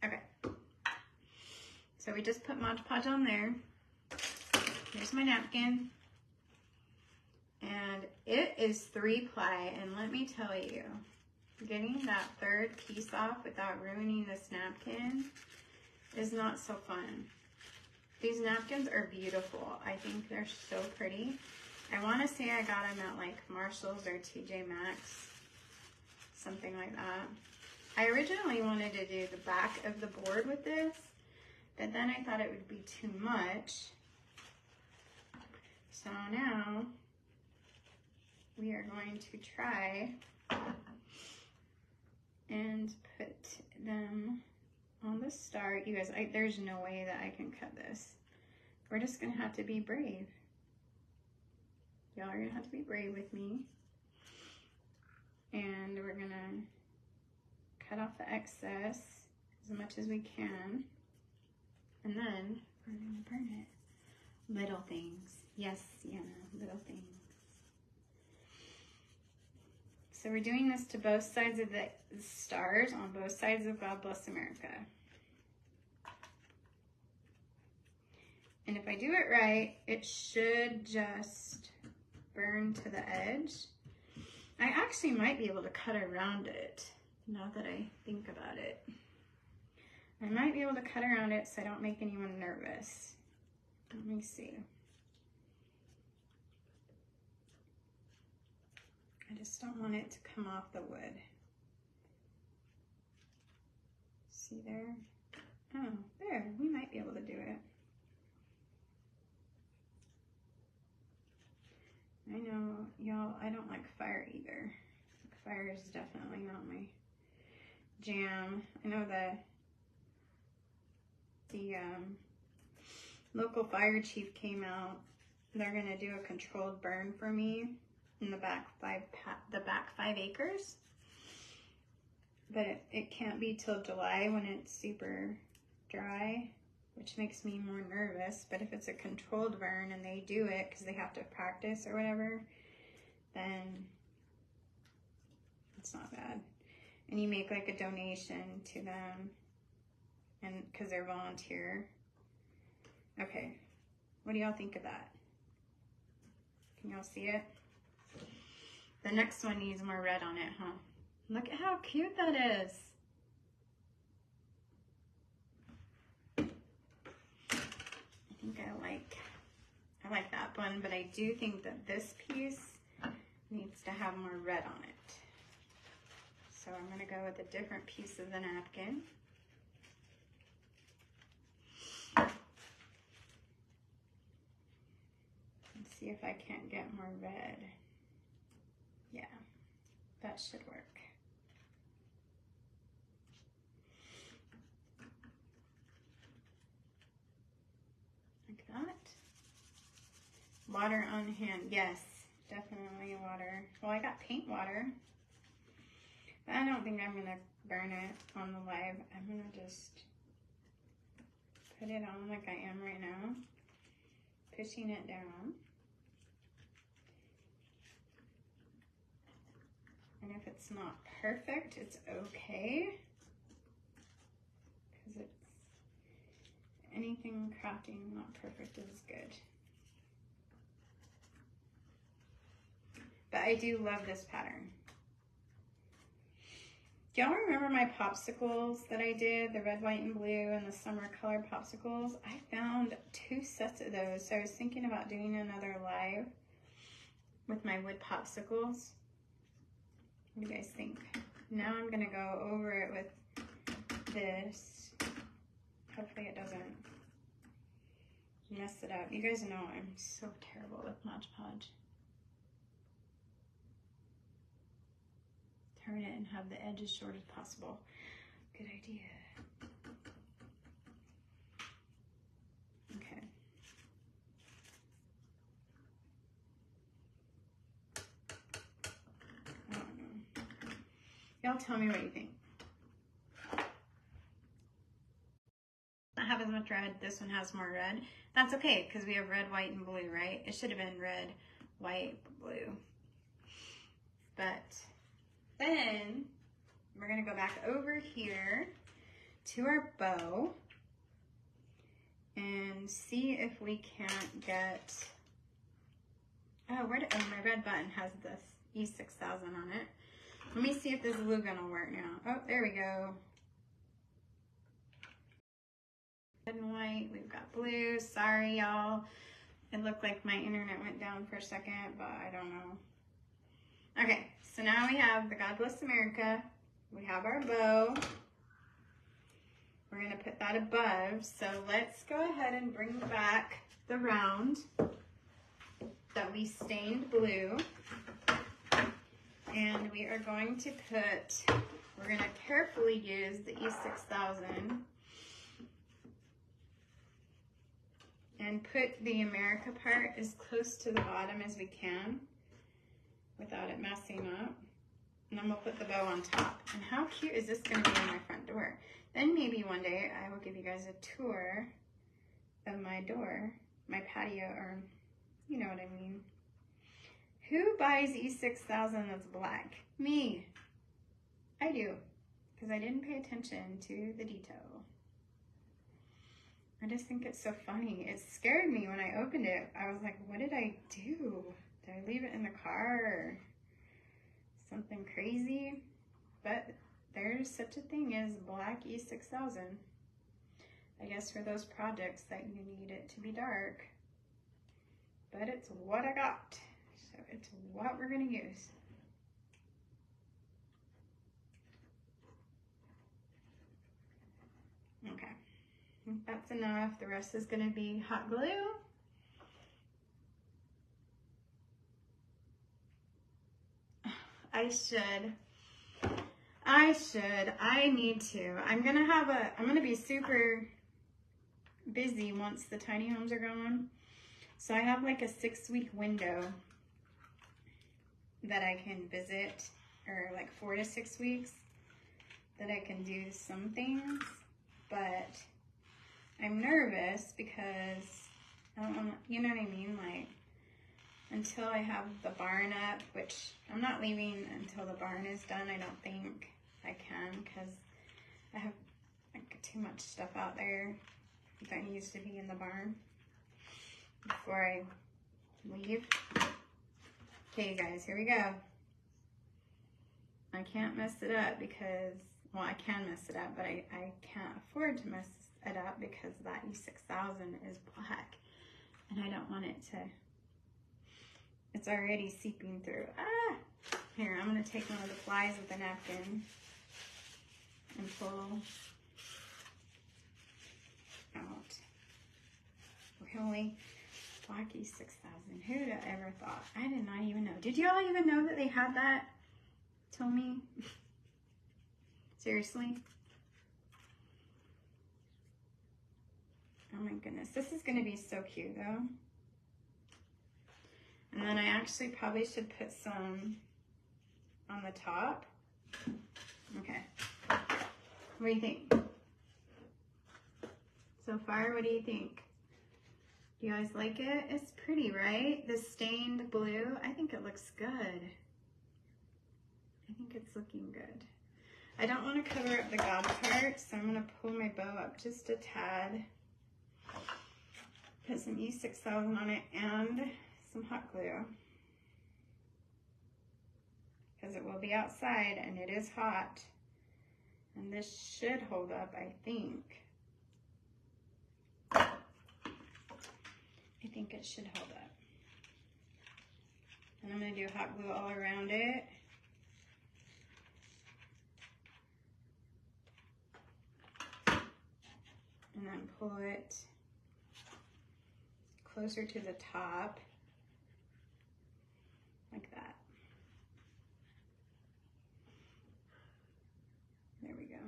Okay, so we just put Mod Podge on there. Here's my napkin. And it is 3-ply, and let me tell you, getting that third piece off without ruining this napkin is not so fun. These napkins are beautiful. I think they're so pretty. I want to say I got them at like Marshall's or TJ Maxx, something like that. I originally wanted to do the back of the board with this, but then I thought it would be too much. So now we are going to try and put them on the star. You guys, there's no way that I can cut this. We're just gonna have to be brave. Y'all are gonna have to be brave with me. And we're gonna cut off the excess as much as we can. And then we're gonna burn it. Little things. Yes, Sienna, little things. So we're doing this to both sides of the stars on both sides of God Bless America. And if I do it right, it should just burn to the edge. I actually might be able to cut around it. now that I think about it. I might be able to cut around it so I don't make anyone nervous. Let me see. I just don't want it to come off the wood. See there? Oh, there, we might be able to do it. I know, y'all, I don't like fire either. Fire is definitely not my jam. I know the local fire chief came out. They're gonna do a controlled burn for me in the back 5 acres. But it can't be till July when it's super dry, which makes me more nervous. But if it's a controlled burn and they do it because they have to practice or whatever, then it's not bad. And you make like a donation to them, and because they're volunteer. Okay, what do y'all think of that? Can y'all see it? The next one needs more red on it, huh? Look at how cute that is. I think I like that one, but I do think that this piece needs to have more red on it. So I'm gonna go with a different piece of the napkin. Let's see if I can't get more red. Yeah, that should work. Like that. Water on hand, yes, definitely water. Well, I got paint water. But I don't think I'm gonna burn it on the live. I'm gonna just put it on like I am right now, pushing it down. And if it's not perfect, it's okay. Because it's anything crafting not perfect is good. But I do love this pattern. Do y'all remember my popsicles that I did, the red, white, and blue, and the summer color popsicles? I found 2 sets of those, so I was thinking about doing another live with my wood popsicles. What do you guys think? Now I'm gonna go over it with this. Hopefully it doesn't mess it up. You guys know I'm so terrible with Mod Podge. Turn it and have the edge as short as possible. Good idea. Okay. I don't know. Y'all tell me what you think. I have as much red. This one has more red. That's okay because we have red, white, and blue, right? It should have been red, white, blue. But then we're gonna go back over here to our bow and see if we can't get, oh, my red button has this E6000 on it. Let me see if this glue gun will work now. Oh, there we go. Red and white, we've got blue. Sorry, y'all. It looked like my internet went down for a second, but I don't know. Okay, so now we have the God Bless America. We have our bow. We're gonna put that above. So let's go ahead and bring back the round that we stained blue. And we are going to put, we're gonna carefully use the E6000 and put the America part as close to the bottom as we can without it messing up. And then we'll put the bow on top. And how cute is this gonna be on my front door? Then maybe one day I will give you guys a tour of my door, my patio, or you know what I mean. Who buys E6000 that's black? Me. I do, because I didn't pay attention to the detail. I just think it's so funny. It scared me when I opened it. I was like, what did I do? Did I leave it in the car or something crazy? But there's such a thing as black E6000. I guess for those projects that you need it to be dark. But it's what I got. So it's what we're gonna use. Okay, I think that's enough. The rest is gonna be hot glue. I need to. I'm gonna be super busy once the tiny homes are gone. So I have like a 6-week window that I can visit, or like 4 to 6 weeks that I can do some things, but I'm nervous because I don't want to, you know what I mean? Like, until I have the barn up, which I'm not leaving until the barn is done. I don't think I can, because I have like too much stuff out there that needs to be in the barn before I leave. Okay, guys, here we go. I can't mess it up because, well, I can mess it up, but I can't afford to mess it up because that E6000 is black, and I don't want it to. It's already seeping through. Ah! Here, I'm gonna take one of the flies with a napkin and pull out. Really? Black E6000. Who would have ever thought? I did not even know. Did y'all even know that they had that? Tell me. Seriously? Oh my goodness. This is gonna be so cute though. And then I actually probably should put some on the top. Okay. What do you think? So far, what do you think? Do you guys like it? It's pretty, right? The stained blue. I think it looks good. I think it's looking good. I don't want to cover up the gob part, so I'm going to pull my bow up just a tad. Put some E6000 on it and some hot glue, because it will be outside and it is hot, and this should hold up, I think. I think it should hold up. And I'm going to do hot glue all around it. And then pull it closer to the top. Like that. There we go.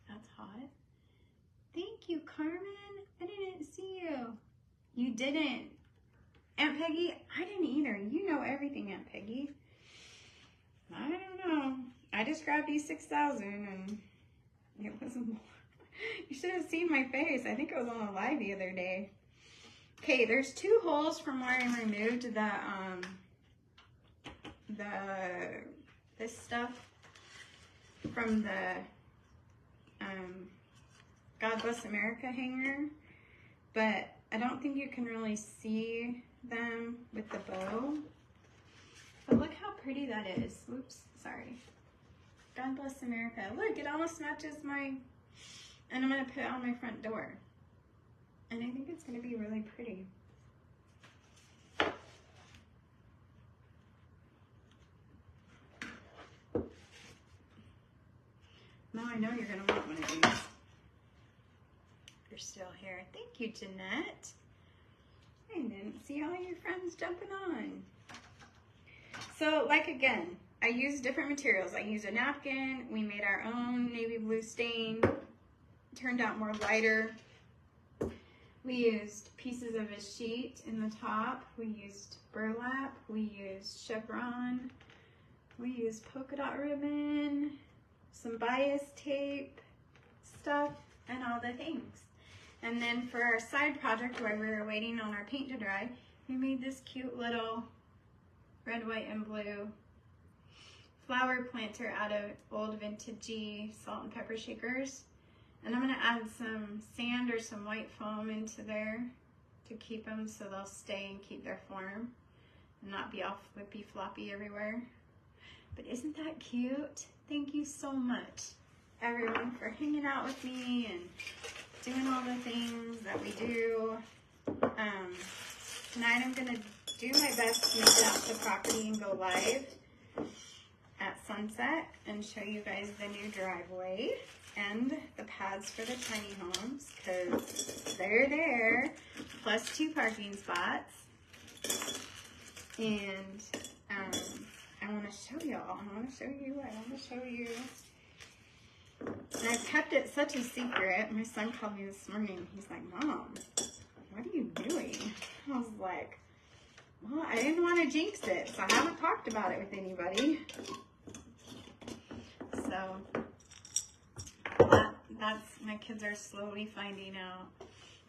That's hot. Thank you, Carmen. I didn't see you. You didn't. Aunt Peggy, I didn't either. You know everything, Aunt Peggy. I don't know. I just grabbed E6000 and it was more. You should have seen my face. I think it was on a live the other day. Okay, there's 2 holes from where I removed this stuff from the God Bless America hanger, but I don't think you can really see them with the bow. But look how pretty that is. Oops, sorry. God Bless America. Look, it almost matches my, and I'm gonna put it on my front door. And I think it's gonna be really pretty. Now I know you're gonna want one of these. You're still here. Thank you, Jeanette. I didn't see all your friends jumping on. So, like again, I use different materials. I use a napkin. We made our own navy blue stain. Turned out more lighter. We used pieces of a sheet in the top. We used burlap. We used chevron. We used polka dot ribbon, some bias tape stuff, and all the things. And then for our side project, while we were waiting on our paint to dry, we made this cute little red, white, and blue flower planter out of old vintagey salt and pepper shakers. And I'm gonna add some sand or some white foam into there to keep them so they'll stay and keep their form and not be all flippy floppy everywhere. But isn't that cute? Thank you so much, everyone, for hanging out with me and doing all the things that we do. Tonight I'm going to do my best to make it out to the property and go live at sunset and show you guys the new driveway and the pads for the tiny homes, because they're there, plus 2 parking spots. And I want to show y'all. I want to show you. And I've kept it such a secret. My son called me this morning. He's like, Mom, what are you doing? I was like, well, I didn't want to jinx it, so I haven't talked about it with anybody. So that's, my kids are slowly finding out.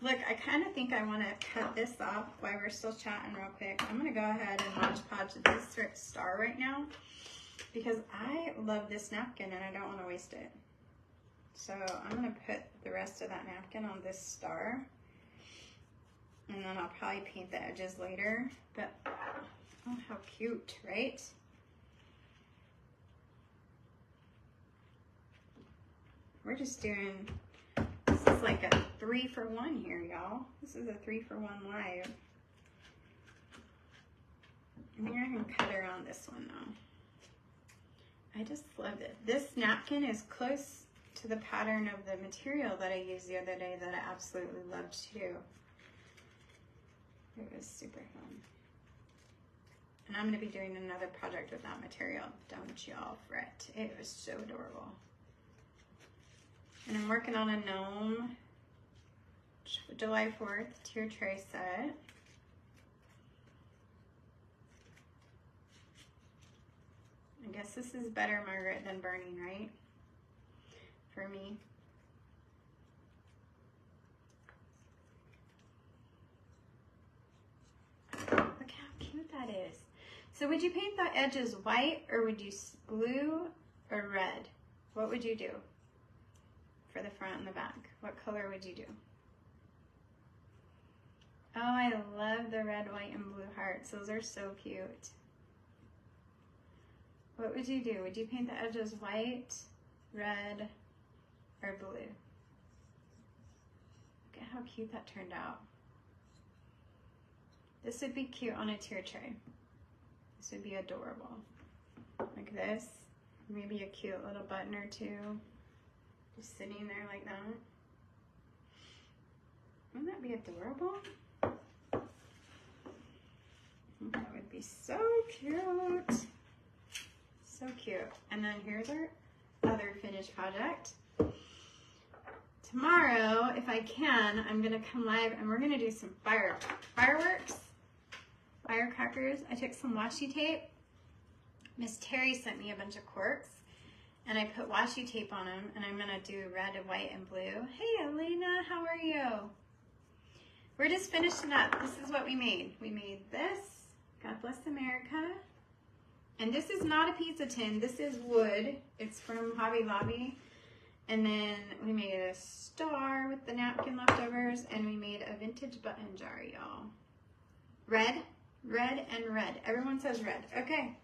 Look, I kind of think I want to cut this off while we're still chatting real quick. I'm going to go ahead and Mod Podge this star right now because I love this napkin and I don't want to waste it. So I'm going to put the rest of that napkin on this star. And then I'll probably paint the edges later. But, oh, how cute, right? We're just doing, this is like a 3-for-1 here, y'all. This is a 3-for-1 live. I think I can cut around this one though. I just love it. This napkin is close to the pattern of the material that I used the other day that I absolutely loved too. It was super fun. And I'm going to be doing another project with that material. Don't y'all fret. It was so adorable. And I'm working on a gnome July 4th tier tray set. I guess this is better, Margaret, than burning, right? For me. Look how cute that is. So would you paint the edges white, or would you blue or red? What would you do for the front and the back? What color would you do? Oh, I love the red, white, and blue hearts. Those are so cute. What would you do? Would you paint the edges white, red, or blue? Look at how cute that turned out. This would be cute on a tier tray. This would be adorable. Like this. Maybe a cute little button or two. Just sitting there like that. Wouldn't that be adorable? That would be so cute. So cute. And then here's our other finished project. Tomorrow, if I can, I'm gonna come live and we're gonna do some fireworks, firecrackers. I took some washi tape. Miss Terry sent me a bunch of corks and I put washi tape on them, and I'm gonna do red and white and blue. Hey Elena, how are you? We're just finishing up. This is what we made. We made this, God Bless America. And this is not a pizza tin, this is wood. It's from Hobby Lobby. And then we made a star with the napkin leftovers, and we made a vintage button jar, y'all. Red, red, and red. Everyone says red. Okay,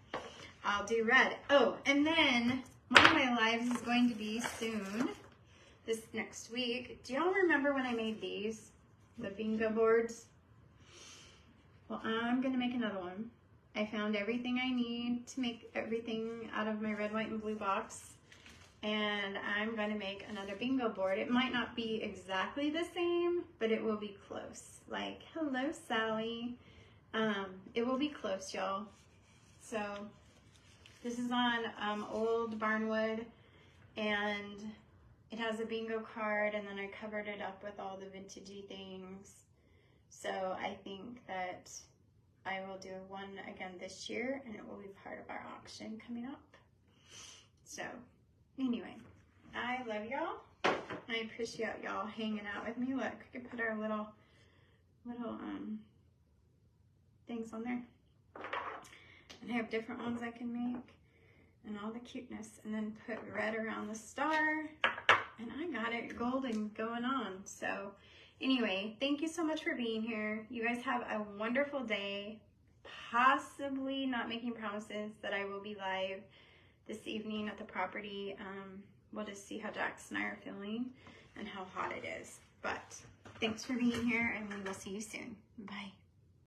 I'll do red. Oh, and then one of my lives is going to be soon, this next week. Do y'all remember when I made these? The bingo boards? Well, I'm gonna make another one. I found everything I need to make everything out of my red, white, and blue box. And I'm gonna make another bingo board. It might not be exactly the same, but it will be close. Like, hello, Sally. It will be close, y'all. So this is on old barnwood, and it has a bingo card, and then I covered it up with all the vintagey things. So I think that I will do one again this year, and it will be part of our auction coming up. So anyway, I love y'all. I appreciate y'all hanging out with me. Look, we can put our little things on there. And I have different ones I can make, and all the cuteness, and then put red around the star, and I got it golden going on. So anyway, thank you so much for being here. You guys have a wonderful day. Possibly not making promises that I will be live this evening at the property. We'll just see how Jax and I are feeling and how hot it is. But thanks for being here, and we will see you soon. Bye.